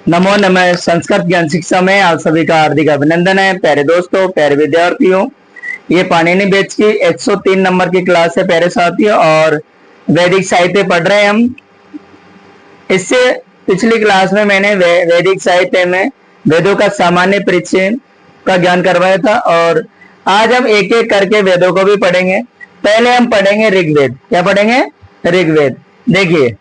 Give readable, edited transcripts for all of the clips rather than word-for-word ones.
नमो नमः। संस्कृत ज्ञान शिक्षा में आप सभी का हार्दिक अभिनंदन है। प्यारे दोस्तों, प्यारे विद्यार्थियों, ये पाणिनि बैच की 103 नंबर की क्लास है प्यारे साथियों, और वैदिक साहित्य पढ़ रहे हैं हम। इससे पिछली क्लास में मैंने वैदिक साहित्य में वेदों का सामान्य परिचय का ज्ञान करवाया था, और आज हम एक एक करके वेदों को भी पढ़ेंगे। पहले हम पढ़ेंगे ऋग्वेद। क्या पढ़ेंगे? ऋग्वेद। देखिए,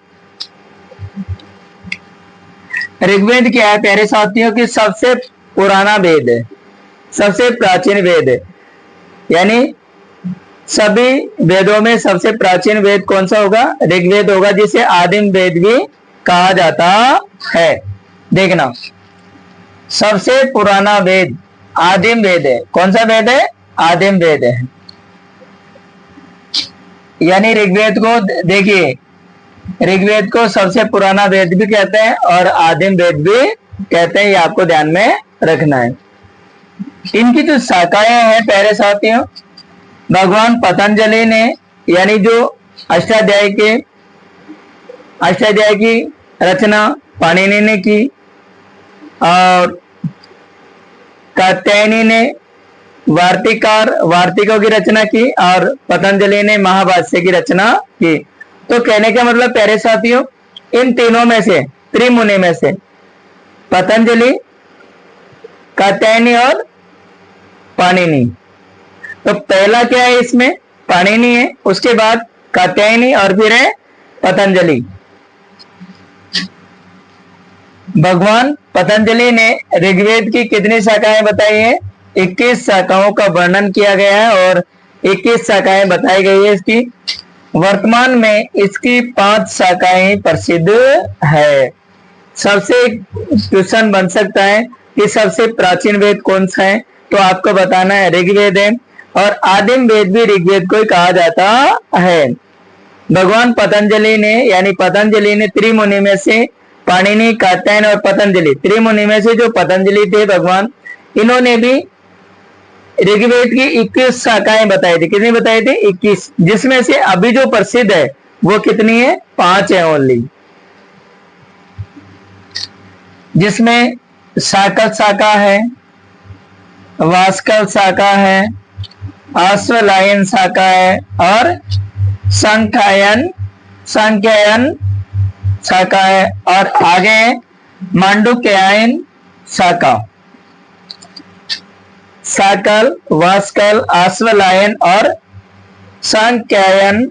ऋग्वेद क्या है प्यारे साथियों की सबसे पुराना वेद है, सबसे प्राचीन वेद है। यानी सभी वेदों में सबसे प्राचीन वेद कौन सा होगा? ऋग्वेद होगा, जिसे आदिम वेद भी कहा जाता है। देखना, सबसे पुराना वेद आदिम वेद है। कौन सा वेद है? आदिम वेद है। यानी ऋग्वेद को देखिए, ऋग्वेद को सबसे पुराना वेद भी कहते हैं और आदिम वेद भी कहते हैं। ये आपको ध्यान में रखना है। इनकी जो शाखाएं हैं प्यारे साथियों, भगवान पतंजलि ने, यानी जो अष्टाध्याय की रचना पाणिनि ने की, और कात्यायनी ने वार्तिकों की रचना की, और पतंजलि ने महाभाष्य की रचना की। तो कहने का मतलब प्यारे साथियों, इन तीनों में से, त्रिमुनि में से पतंजलि, कात्यायनी और पाणिनि। तो पहला क्या है इसमें? पाणिनि है, उसके बाद कात्यायनी और फिर है पतंजलि। भगवान पतंजलि ने ऋग्वेद की कितनी शाखाएं बताई है? 21 शाखाओं का वर्णन किया गया है, और 21 शाखाएं बताई गई है इसकी। वर्तमान में इसकी 5 शाखाएं प्रसिद्ध है। सबसे क्वेश्चन बन सकता है कि सबसे प्राचीन वेद कौन सा है, तो आपको बताना है ऋग्वेद है, और आदिम वेद भी ऋग्वेद को ही कहा जाता है। भगवान पतंजलि ने, यानी पतंजलि ने त्रिमुनि में से पाणिनि, कात्यायन और पतंजलि, त्रिमुनि में से जो पतंजलि थे भगवान, इन्होंने भी ऋग्वेद की 21 शाखाएं बताई थी। कितनी बताई थी? 21, जिसमें से अभी जो प्रसिद्ध है वो कितनी है? 5 है ओनली। जिसमें शाकल शाखा है, वास्कल शाखा है, आश्वलायन शाखा है, और सांख्यायन शाखा है, और आगे मांडुक्यायन शाखा। शाकल, वास्कल, आश्वलायन और सांख्यायन,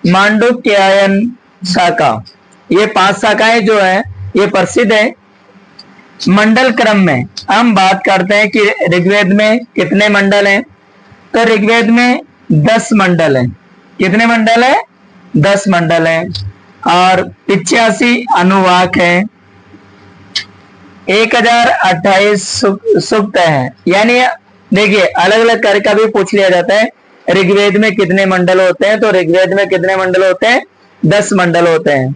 मांडुक्यायन शाखा, ये 5 शाखाएं जो है ये प्रसिद्ध है। मंडल क्रम में हम बात करते हैं कि ऋग्वेद में कितने मंडल हैं, तो ऋग्वेद में 10 मंडल हैं। कितने मंडल है? 10 मंडल हैं, और 85 अनुवाक है, 1028 सूक्त है। यानी देखिए, अलग अलग करके का भी पूछ लिया जाता है ऋग्वेद में कितने मंडल होते हैं, तो ऋग्वेद में कितने मंडल होते हैं? 10 मंडल होते हैं।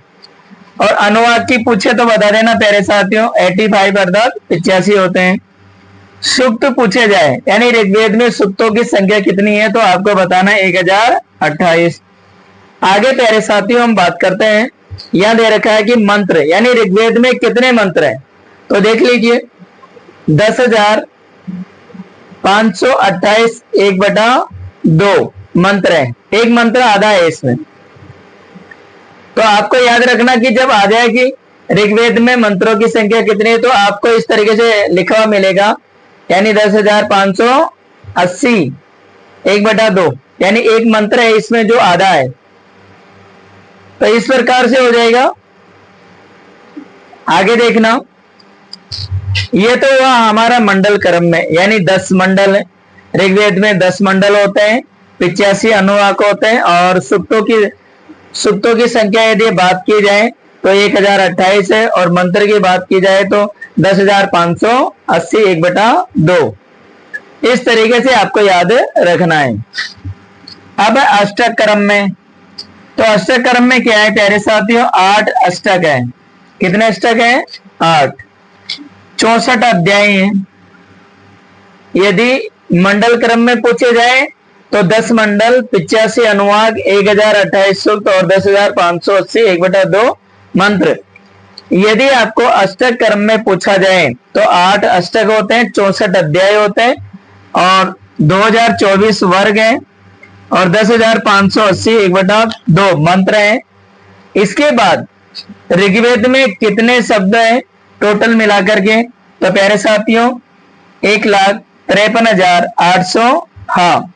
और अनुवाक की पूछे तो बता देना प्यारे साथियों, 85 अर्थात 85 होते हैं। सूक्त पूछे जाए, यानी ऋग्वेद में सूक्तों की संख्या कितनी है, तो आपको बताना है 1028। आगे प्यारे साथियों हम बात करते हैं, यहां दे रखा है कि मंत्र, यानी ऋग्वेद में कितने मंत्र हैं, तो देख लीजिए 10,528 1/2 मंत्र है। एक मंत्र आधा है इसमें। तो आपको याद रखना कि जब आ जाए कि ऋग्वेद में मंत्रों की संख्या कितनी है, तो आपको इस तरीके से लिखा हुआ मिलेगा, यानी 10,580 1/2, यानी एक मंत्र है इसमें जो आधा है। तो इस प्रकार से हो जाएगा। आगे देखना, ये तो हुआ हमारा मंडल क्रम में, यानी 10 मंडल है। ऋग्वेद में 10 मंडल होते हैं, 85 अनुवाक होते हैं, और सूक्तों की संख्या यदि बात की जाए तो 1028 है, और मंत्र की बात की जाए तो 10,580 1/2। इस तरीके से आपको याद रखना है। अब अष्टक क्रम में, तो अष्टक क्रम में क्या है प्यारे साथियों? 8 अष्टक है। कितने अष्टक है? 8। 64 अध्याय हैं। यदि मंडल क्रम में पूछे जाए तो 10 मंडल, 85 अनुवाक, 1028 सूक्त और 10,580 1/2 मंत्र। यदि आपको अष्टक क्रम में पूछा जाए तो 8 अष्टक होते हैं, 64 अध्याय होते हैं और 2024 वर्ग हैं और 10,580 1/2 मंत्र हैं। इसके बाद ऋग्वेद में कितने शब्द हैं टोटल मिलाकर के? तो प्यारे साथियों 1,53,800, हाँ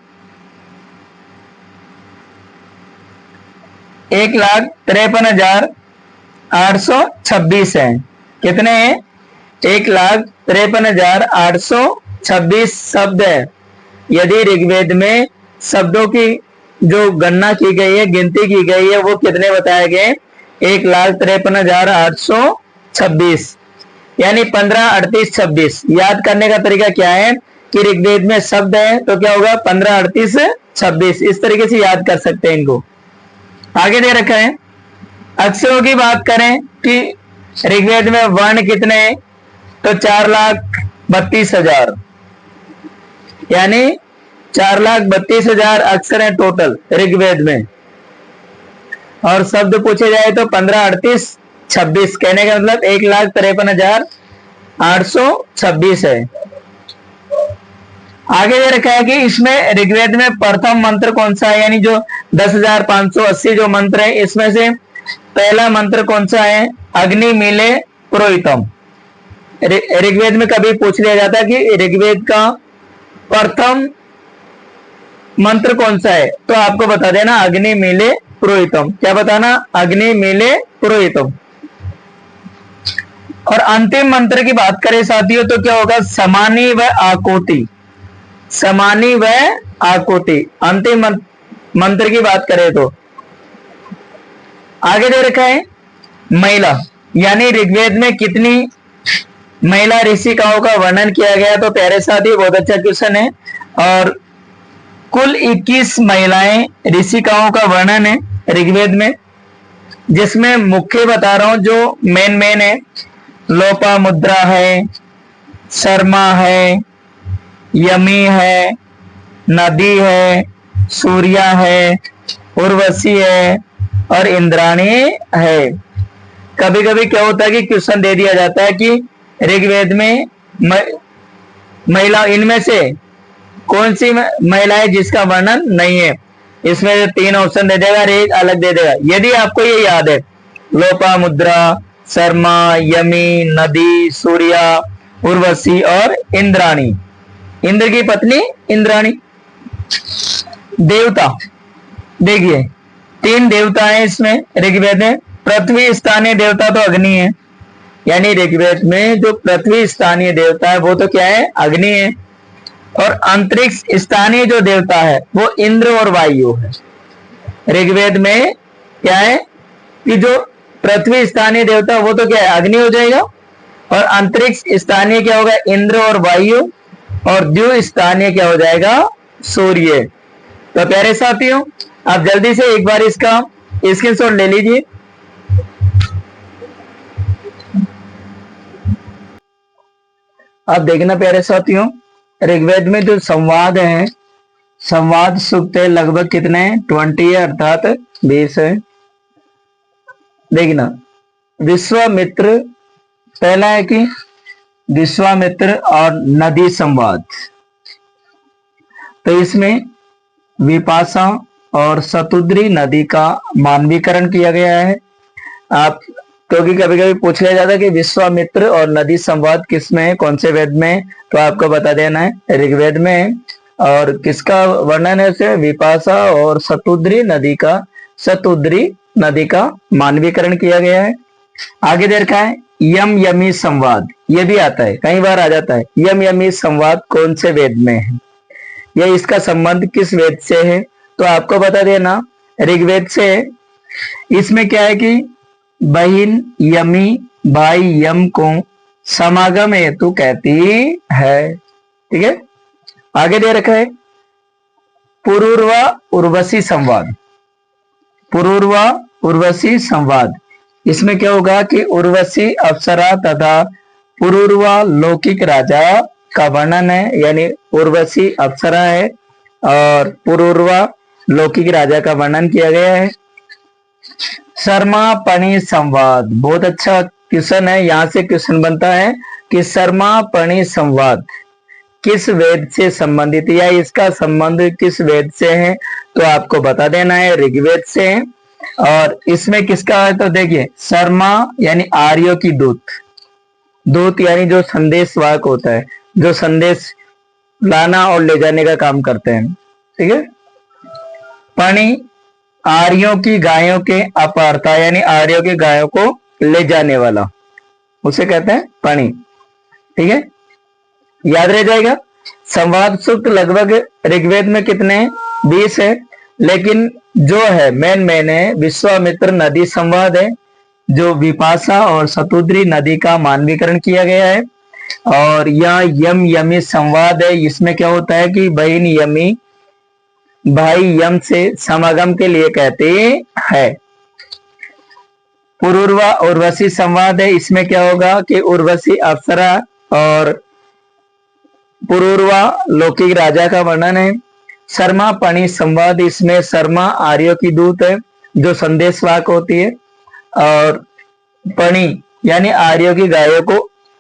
1,53,826 है। कितने हैं? 1,53,826 शब्द है। यदि ऋग्वेद में शब्दों की जो गणना की गई है, गिनती की गई है, वो कितने बताए गए? 1,53,826 यानी 15, 38, 26। याद करने का तरीका क्या है कि ऋग्वेद में शब्द है तो क्या होगा? 15, 38, 26। इस तरीके से याद कर सकते हैं इनको। आगे दे रखा है अक्षरों की बात करें कि ऋग्वेद में वर्ण कितने हैं? तो 4,32,000 यानी 4,32,000 अक्षर हैं टोटल ऋग्वेद में। और शब्द पूछे जाए तो 15, 38, 26। कहने का मतलब 1,53,826 है। आगे ये रखा है कि इसमें ऋग्वेद में प्रथम मंत्र कौन सा है? यानी जो 10,580 जो मंत्र है इसमें से पहला मंत्र कौन सा है? अग्नि मीले पुरोहितम। ऋग्वेद में कभी पूछ लिया जाता है कि ऋग्वेद का प्रथम मंत्र कौन सा है, तो आपको बता देना अग्नि मीले पुरोहितम। क्या बताना? अग्नि मीले पुरोहितम। और अंतिम मंत्र की बात करें साथियों तो क्या होगा? समानी व आकोटि। समानी व आकोटि अंतिम मंत्र की बात करें तो। आगे दे रखा है महिला, यानी ऋग्वेद में कितनी महिला ऋषिकाओं का वर्णन किया गया? तो प्यारे साथी बहुत अच्छा क्वेश्चन है। और कुल 21 महिलाएं ऋषिकाओं का वर्णन है ऋग्वेद में, जिसमें मुख्य बता रहा हूं जो मेन है। लोपामुद्रा है, शर्मा है, यमी है, नदी है, सूर्या है, उर्वशी है और इंद्राणी है। कभी कभी क्या होता है कि क्वेश्चन दे दिया जाता है कि ऋग्वेद में महिला इनमें से कौन सी महिला है जिसका वर्णन नहीं है। इसमें 3 ऑप्शन दे देगा और एक अलग दे देगा। यदि आपको ये याद है लोपामुद्रा, शर्मा, यमी, नदी, सूर्या, उर्वशी और इंद्राणी, इंद्र की पत्नी इंद्राणी। देवता देखिए 3 देवता है इसमें ऋग्वेद में। पृथ्वी स्थानीय देवता तो अग्नि है, यानी ऋग्वेद में जो पृथ्वी स्थानीय देवता है वो तो क्या है? अग्नि है। और अंतरिक्ष स्थानीय जो देवता है वो इंद्र और वायु है। ऋग्वेद में क्या है कि जो पृथ्वी स्थानीय देवता वो तो क्या है? अग्नि हो जाएगा। और अंतरिक्ष स्थानीय क्या होगा? इंद्र और वायु। और द्यू स्थानीय क्या हो जाएगा? सूर्य। तो प्यारे साथियों आप जल्दी से एक बार इसका स्क्रीनशॉट ले लीजिए। आप देखना प्यारे साथियों ऋग्वेद में जो संवाद है, संवाद सूक्त है लगभग कितने? 20 है, अर्थात 20 है। देखना विश्वामित्र पहला है कि विश्वामित्र और नदी संवाद। तो इसमें विपाशा और शतुद्री नदी का मानवीकरण किया गया है। आप क्योंकि कभी कभी पूछ लिया जाता है कि विश्वामित्र और नदी संवाद किस में है, कौन से वेद में है, तो आपको बता देना है ऋग्वेद में है। और किसका वर्णन है? उसे विपाशा और शतुद्री नदी का मानवीकरण किया गया है। आगे दे रखा है यम यमी संवाद। ये भी आता है, कई बार आ जाता है। यम यमी संवाद कौन से वेद में है, या इसका संबंध किस वेद से है, तो आपको बता देना ऋग्वेद से है। इसमें क्या है कि बहिन यमी भाई यम को समागम हेतु कहती है। ठीक है। आगे दे रखा है पुरूर्वा उर्वशी संवाद। पुरूर्वा उर्वशी संवाद, इसमें क्या होगा कि उर्वशी अप्सरा तथा पुरूर्वा लौकिक राजा का वर्णन है, यानी उर्वशी अप्सरा है और पुरूर्वा लौकिक राजा का वर्णन किया गया है। शर्मा पणि संवाद, बहुत अच्छा क्वेश्चन है, यहां से क्वेश्चन बनता है कि शर्मा पणि संवाद किस वेद से संबंधित है, या इसका संबंध किस वेद से है, तो आपको बता देना है ऋग्वेद से है। और इसमें किसका है, तो देखिए शर्मा यानी आर्यों की दूत, दूत यानी जो संदेश वाहक होता है, जो संदेश लाना और ले जाने का काम करते हैं, ठीक है। पणि आर्यों की गायों के अपारता यानी आर्यों की गायों को ले जाने वाला, उसे कहते हैं पणि, ठीक है, याद रह जाएगा। संवाद सूक्त लगभग ऋग्वेद में कितने हैं, 20 है, लेकिन जो है मेन है विश्वामित्र नदी संवाद है, जो विपाशा और शतुद्री नदी का मानवीकरण किया गया है। और यह यम यमी संवाद है, इसमें क्या होता है कि बहन यमी भाई यम से समागम के लिए कहते हैं। पुरूर्वा उर्वशी संवाद है, इसमें क्या होगा कि उर्वशी अप्सरा और पुरूर्वा लौकिक राजा का वर्णन है। शर्मा पणि संवाद, इसमें शर्मा आर्यों की दूत है जो संदेशवाहक होती है, और पणि यानी आर्यों की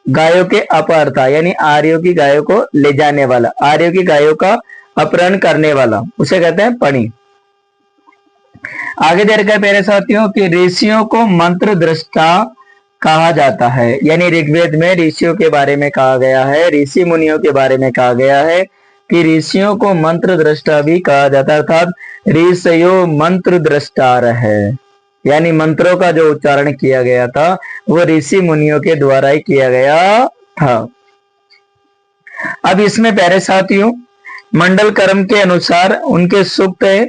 गायों के अपहर्ता यानी आर्यों की गायों को ले जाने वाला, आर्यों की गायों का अपहरण करने वाला, उसे कहते हैं पणि। आगे दे रखा है मेरे साथियों कि ऋषियों को मंत्र दृष्टा कहा जाता है, यानी ऋग्वेद में ऋषियों के बारे में कहा गया है, ऋषि मुनियों के बारे में कहा गया है कि ऋषियों को मंत्र दृष्टा भी कहा जाता है, अर्थात ऋषियो मंत्र दृष्टार है, यानी मंत्रों का जो उच्चारण किया गया था वो ऋषि मुनियों के द्वारा ही किया गया था। अब इसमें प्यारे साथियों मंडल कर्म के अनुसार उनके सूक्त है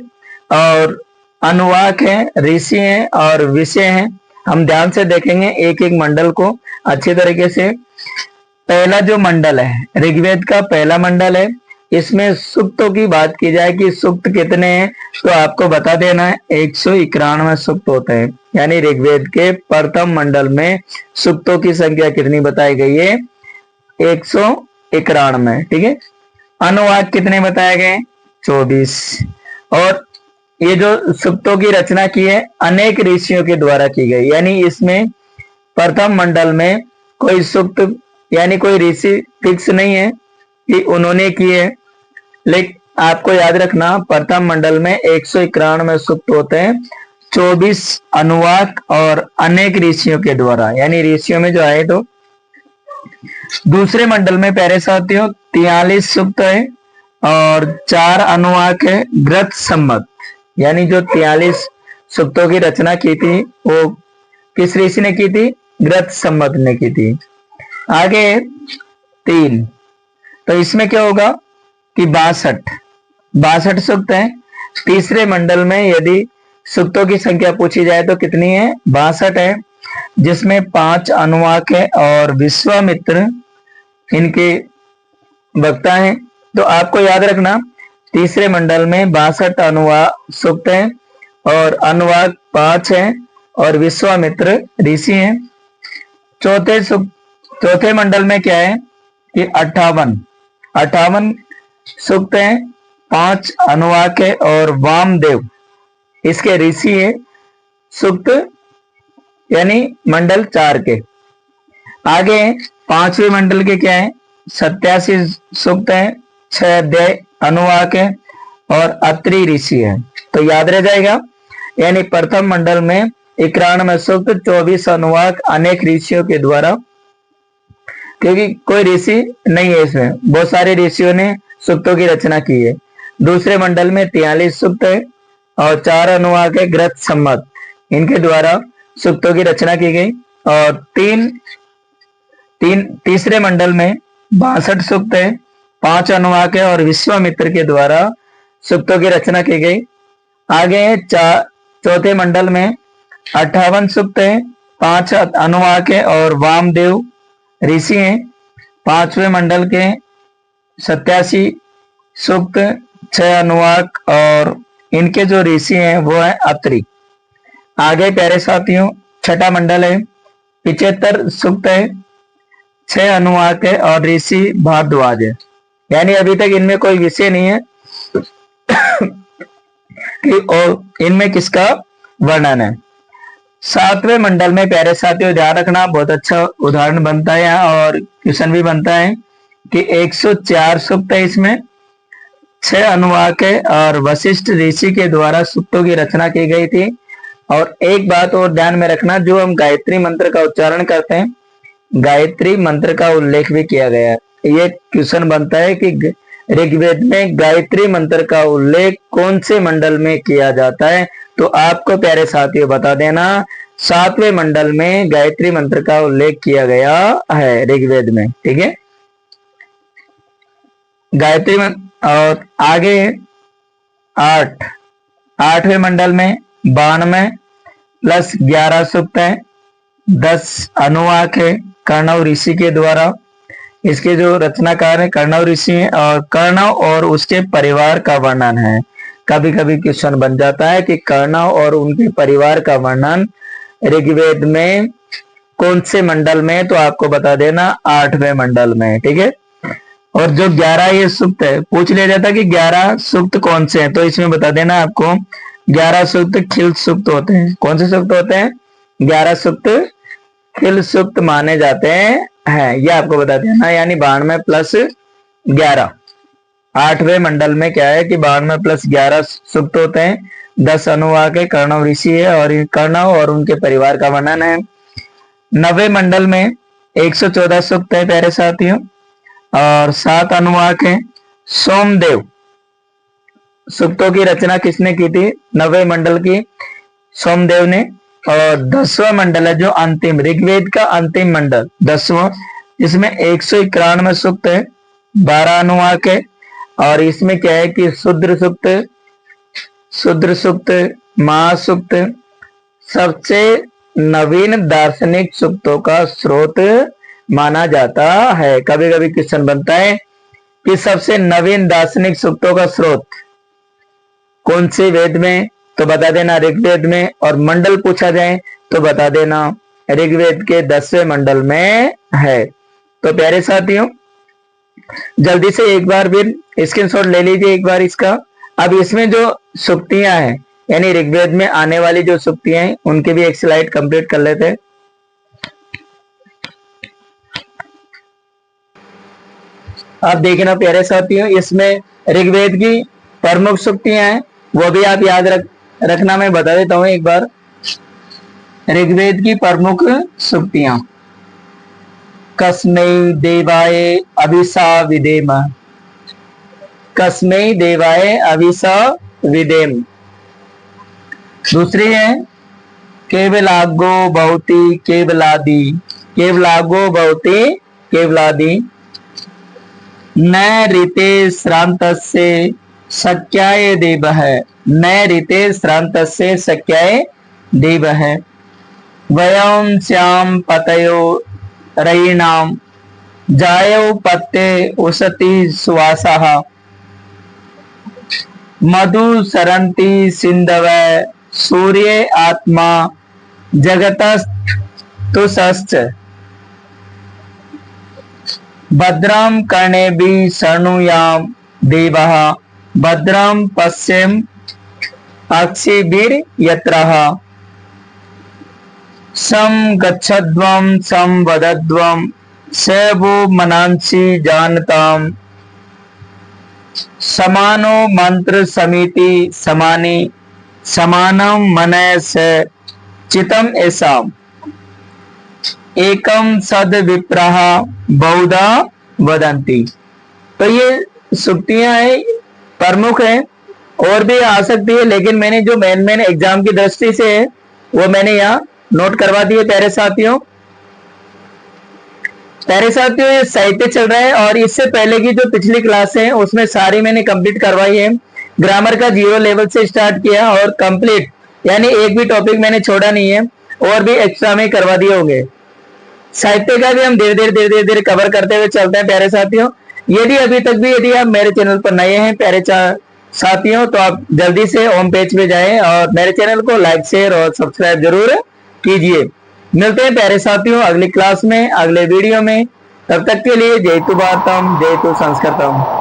और अनुवाक है, ऋषि हैं और विषय हैं। हम ध्यान से देखेंगे एक एक मंडल को अच्छी तरीके से। पहला जो मंडल है ऋग्वेद का पहला मंडल है, इसमें सूक्तों की बात की जाए कि सूक्त कितने हैं, तो आपको बता देना है 191 सूक्त होते हैं, यानी ऋग्वेद के प्रथम मंडल में सूक्तों की संख्या कितनी बताई गई है, 191, ठीक है। अनुवाद कितने बताए गए, 24। और ये जो सूक्तों की रचना की है अनेक ऋषियों के द्वारा की गई, यानी इसमें प्रथम मंडल में कोई सूक्त यानी कोई ऋषि फिक्स नहीं है कि उन्होंने किए, लेकिन आपको याद रखना प्रथम मंडल में 191 सूक्त होते हैं, 24 अनुवाद और अनेक ऋषियों के द्वारा, यानी ऋषियों में जो आए। तो दूसरे मंडल में प्यारे साथियों 43 सूक्त है और 4 अनुवाक है ग्रथ सम्मत, यानी जो 43 सूक्तों की रचना की थी वो किस ऋषि ने की थी, ग्रथ सम्मत ने की थी। आगे 3, तो इसमें क्या होगा कि 62 सूक्त है। तीसरे मंडल में यदि सूक्तों की संख्या पूछी जाए तो कितनी है, 62 है, जिसमें 5 अनुवाक है और विश्वामित्र इनके वक्ता हैं। तो आपको याद रखना तीसरे मंडल में 62 अनुवाक सूक्त हैं और अनुवाक 5 हैं और विश्वामित्र ऋषि हैं। चौथे मंडल में क्या है कि 58 सूक्त हैं, 5 अनुवाक है और वामदेव इसके ऋषि है। सूक्त यानी मंडल 4 के। आगे 5वें मंडल के क्या है, 87 सूक्त है, 6 अध्याय अनुवाक है और अत्रि ऋषि है। तो याद रह जाएगा, यानी प्रथम मंडल में 91 सूक्त, 24 अनुवाक अनेक ऋषियों के द्वारा, क्योंकि कोई ऋषि नहीं है इसमें, बहुत सारे ऋषियों ने सूक्तों की रचना की है। दूसरे मंडल में 43 सूक्त है और 4 अनुवाक है ग्रथ सम्मत, इनके द्वारा सूक्तों की रचना की गई। और तीसरे मंडल में 62 सूक्त है, 5 अनुवाक है और विश्वामित्र के द्वारा सूक्तों की रचना की गई। आगे चौथे मंडल में 58 सूक्त है, 5 अनुवाक है और वामदेव ऋषि हैं। 5वें मंडल के 87 सूक्त, 6 अनुवाक और इनके जो ऋषि हैं वो है अत्रि। आगे प्यारे साथियों छठा मंडल है, 75 सूक्त है, 6 अनुवाक है और ऋषि भारद्वाज है, यानी अभी तक इनमें कोई विषय नहीं है कि और इनमें किसका वर्णन है। सातवें मंडल में प्यारे साथियों ध्यान रखना, बहुत अच्छा उदाहरण बनता है यहाँ और क्वेश्चन भी बनता है कि 104 सूक्त है, इसमें 6 अनुवाक है और वशिष्ठ ऋषि के द्वारा सूक्तों की रचना की गई थी। और एक बात और ध्यान में रखना, जो हम गायत्री मंत्र का उच्चारण करते हैं, गायत्री मंत्र का उल्लेख भी किया गया है। ये क्वेश्चन बनता है कि ऋग्वेद में गायत्री मंत्र का उल्लेख कौन से मंडल में किया जाता है, तो आपको प्यारे साथियों बता देना 7वें मंडल में गायत्री मंत्र का उल्लेख किया गया है ऋग्वेद में। ठीक है, गायत्री मंत्र। और आगे 8वें मंडल में 92 प्लस 11 सूक्त है, 10 अनुवाक है कर्णव ऋषि के द्वारा। इसके जो रचनाकार है कर्णव ऋषि है और कर्णव और उसके परिवार का वर्णन है। कभी कभी क्वेश्चन बन जाता है कि कर्णव और उनके परिवार का वर्णन ऋग्वेद में कौन से मंडल में, तो आपको बता देना 8वें मंडल में। ठीक है, और जो 11 ये सूक्त है, पूछ लिया जाता है कि 11 सूक्त कौन से हैं, तो इसमें बता देना आपको 11 सूक्त खिल सूक्त होते हैं। कौन से सूक्त होते हैं? 11 सूक्त खिल सूक्त माने जाते हैं, ये आपको बता देना। यानी 92 प्लस 11, 8वें मंडल में क्या है कि 92 प्लस 11 सूक्त होते हैं, 10 अनुवाक है कर्णव ऋषि है और कर्णव और उनके परिवार का वर्णन है। 9वें मंडल में 114 सूक्त है प्यारे साथियों और 7 अनुवाक है। सोमदेव सूक्तों की रचना किसने की थी? 9वें मंडल की सोमदेव ने। और 10वां मंडल है जो अंतिम, ऋग्वेद का अंतिम मंडल 10वां, इसमें 191 सूक्त है, 12 अनुवाक है और इसमें क्या है कि शूद्र सूक्त, महासूक्त सबसे नवीन दार्शनिक सूक्तों का स्रोत माना जाता है। कभी कभी क्वेश्चन बनता है कि सबसे नवीन दार्शनिक सूक्तों का स्रोत कौन से वेद में, तो बता देना ऋग्वेद में। और मंडल पूछा जाए तो बता देना ऋग्वेद के 10वें मंडल में है। तो प्यारे साथियों जल्दी से एक बार फिर स्क्रीनशॉट ले लीजिए एक बार इसका। अब इसमें जो सूक्तियां हैं यानी ऋग्वेद में आने वाली जो सूक्तियां हैं उनकी भी एक स्लाइड कंप्लीट कर लेते हैं। आप देखना प्यारे साथियों, इसमें ऋग्वेद की प्रमुख सूक्तियां हैं, वो भी आप याद रखना। मैं बता देता हूं एक बार ऋग्वेद की प्रमुख सूक्तियां। कस्मै देवाय अभिसा विदेम, कस्मै देवाय अभिसा विदेम। दूसरी है केवलागो भवति केवलादि, केवलागो भवति केवलादि। न ऋते श्रान्तस्य शक्याय देवः, न ऋते श्रान्तस्य शक्याय देवः। वयं श्याम पतयो रयिणाम, जायो पत्ते उसति सुवासः। मधु सरन्ति सिन्धव, सूर्ये आत्मा जगतस्तुषश्च। भद्रं कर्णेभिः शृणुयाम देवः, भद्रं पश्येम अक्षिभिर्यत्रः। सं गच्छध्वं सं वदध्वं स वो मनांसि जानताम्। समानो मंत्र समिति समानि, समानं मनः स चितम् येषाम्। एकम सद विप्रः बहुधा वदन्ति। तो ये सूक्तियां हैं, प्रमुख है, और भी आ सकती है, लेकिन मैंने जो मेन एग्जाम की दृष्टि से है वो मैंने यहाँ नोट करवा दिए प्यारे साथियों। प्यारे साथियों ये साहित्य चल रहा है और इससे पहले की जो पिछली क्लास है उसमें सारी मैंने कंप्लीट करवाई है। ग्रामर का 0 लेवल से स्टार्ट किया और कंप्लीट, यानी एक भी टॉपिक मैंने छोड़ा नहीं है, और भी एक्स्ट्रा में करवा दिए होंगे। साहित्य का भी हम धीरे धीरे कवर करते हुए चलते हैं प्यारे साथियों। यदि अभी तक भी यदि आप मेरे चैनल पर नए हैं प्यारे साथियों, तो आप जल्दी से होम पेज पे जाएं और मेरे चैनल को लाइक शेयर और सब्सक्राइब जरूर कीजिए। मिलते हैं प्यारे साथियों अगली क्लास में, अगले वीडियो में। तब तक के लिए जय तु भारतम, जय तु संस्कृतम।